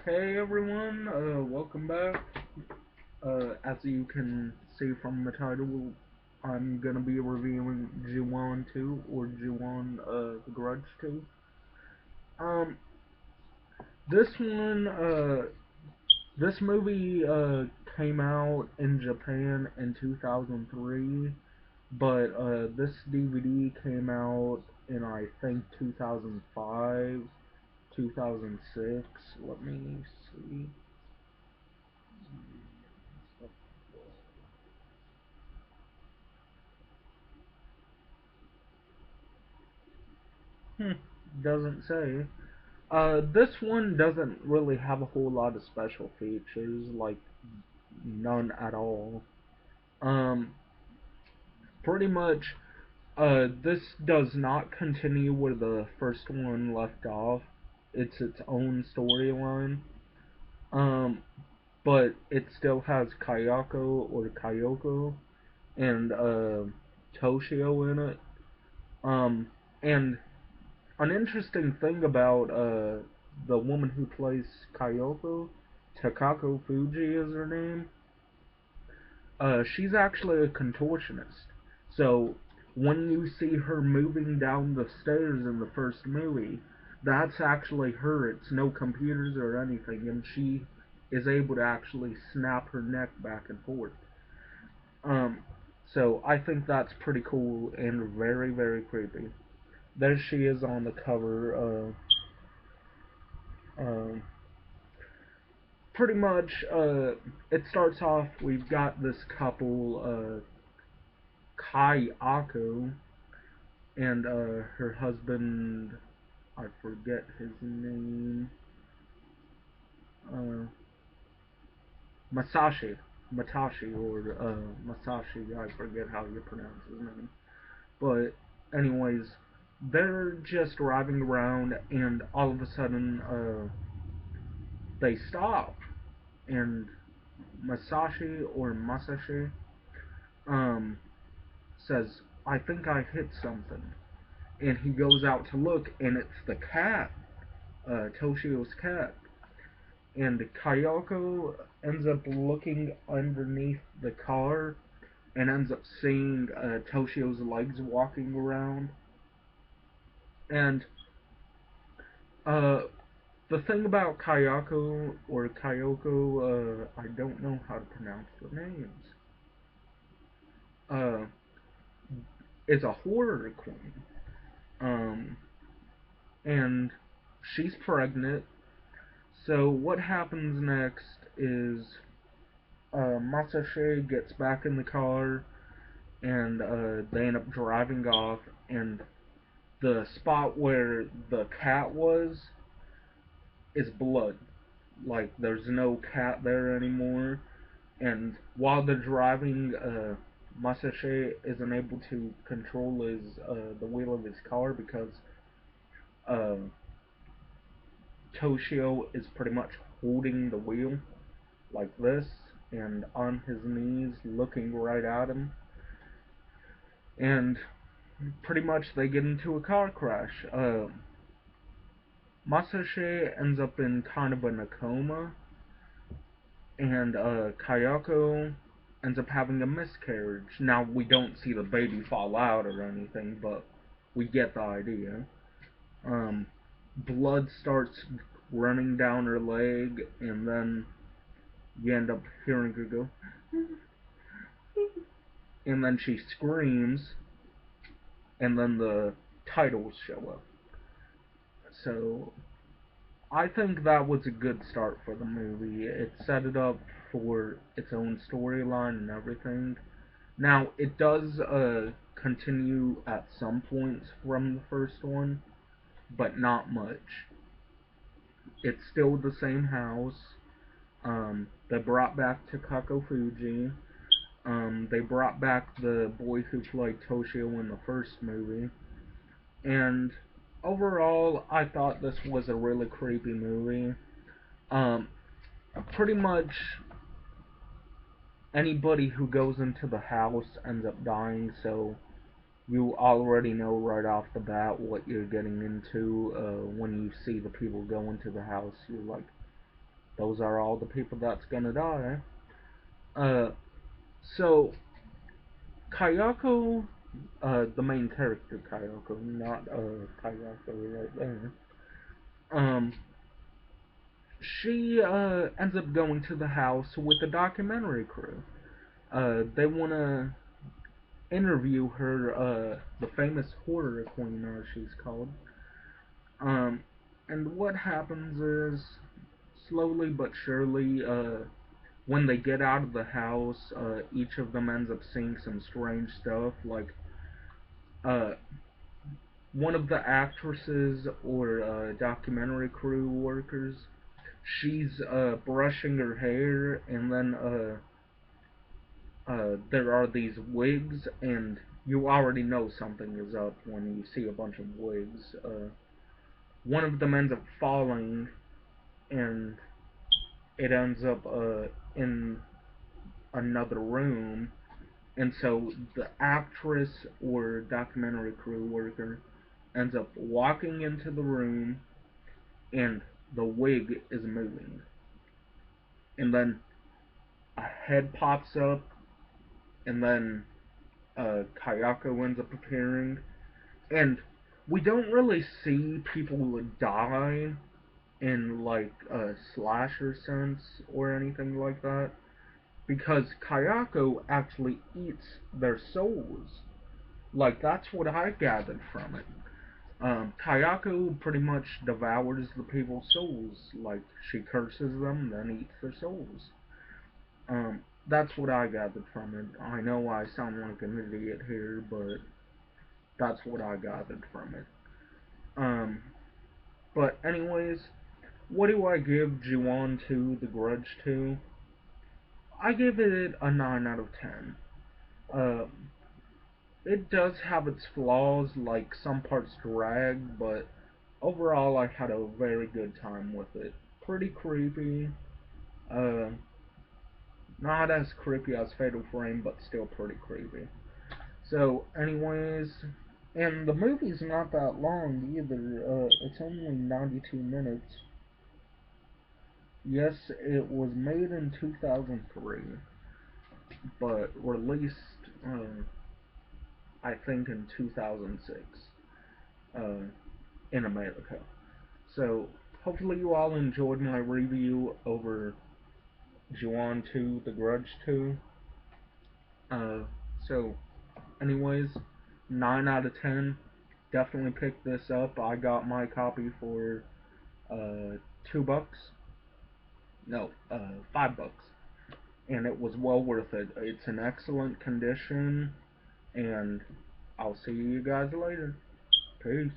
Hey everyone, welcome back. As you can see from the title, I'm gonna be reviewing Ju-On 2 or Ju-On The Grudge 2. Um, this one, this movie came out in Japan in 2003, but this DVD came out in I think 2005, 2006. Let me see. Hmm, doesn't say. This one doesn't really have a whole lot of special features, like none at all. Um, Pretty much, this does not continue where the first one left off. It's its own storyline. Um, but it still has Kayako or Kayoko and Toshio in it. Um, and an interesting thing about the woman who plays Kyoko, Takako Fuji is her name. She's actually a contortionist. So when you see her moving down the stairs in the first movie, that's actually her. It's no computers or anything, and she is able to actually snap her neck back and forth. Um, so I think that's pretty cool and very, very creepy. There she is on the cover. Um, Pretty much, it starts off. We've got this couple, Kai Ako, and her husband. I forget his name. Uh, Masashi, Matashi, or Masashi. I forget how you pronounce his name. But anyways, they're just driving around, and all of a sudden, they stop, and Masashi or Masashi, um, says, I think I hit something. And he goes out to look, and it's the cat, Toshio's cat. And Kayoko ends up looking underneath the car and ends up seeing Toshio's legs walking around. And uh, the thing about Kayako or Kayoko, I don't know how to pronounce the names, uh, is a horror queen. Um, and she's pregnant. So what happens next is Masashi gets back in the car and they end up driving off, and the spot where the cat was is blood. Like there's no cat there anymore. And while they're driving, Masashi isn't able to control the wheel of his car because uh, Toshio is pretty much holding the wheel like this and on his knees looking right at him. And pretty much they get into a car crash. Masashi ends up in kind of in a coma, and Kayako ends up having a miscarriage. Now, we don't see the baby fall out or anything, but we get the idea. Um, Blood starts running down her leg, and then you end up hearing her go, and then she screams, and then the titles show up. So I think that was a good start for the movie. It set it up for its own storyline and everything. Now it does continue at some points from the first one, but not much. It's still the same house. They brought back Takako Fuji. They brought back the boy who played Toshio in the first movie. And overall, I thought this was a really creepy movie. Um, Pretty much anybody who goes into the house ends up dying, so you already know right off the bat what you're getting into when you see the people go into the house. You're like, those are all the people that's gonna die. Uh, so Kayako, the main character Kayako, not Kayako right there. Um, she ends up going to the house with the documentary crew. They wanna interview her, the famous horror queen, as she's called. Um, and what happens is, slowly but surely, when they get out of the house, each of them ends up seeing some strange stuff. Like, uh, one of the actresses or documentary crew workers, she's brushing her hair, and then there are these wigs, and you already know something is up when you see a bunch of wigs. One of them ends up falling, and it ends up in another room, and so the actress or documentary crew worker ends up walking into the room, and the wig is moving, and then a head pops up, and then Kayako ends up appearing, and we don't really see people die in like a slasher sense or anything like that, because Kayako actually eats their souls. Like, that's what I gathered from it. Kayako pretty much devours the people's souls. Like, she curses them, then eats their souls. That's what I gathered from it. I know I sound like an idiot here, but that's what I gathered from it. Um, but anyways, what do I give Ju-on to, The Grudge to? I give it a 9 out of 10. It does have its flaws, like some parts drag, but overall I had a very good time with it. Pretty creepy. Uh, Not as creepy as Fatal Frame, but still pretty creepy. So, anyways, and the movie's not that long either. It's only 92 minutes. Yes, it was made in 2003, but released, I think, in 2006 uh, in America. So, hopefully, you all enjoyed my review over Ju-on 2, The Grudge 2. Uh, so, anyways, 9 out of 10. Definitely pick this up. I got my copy for $2. No, $5. And it was well worth it. It's in excellent condition, and I'll see you guys later. Peace.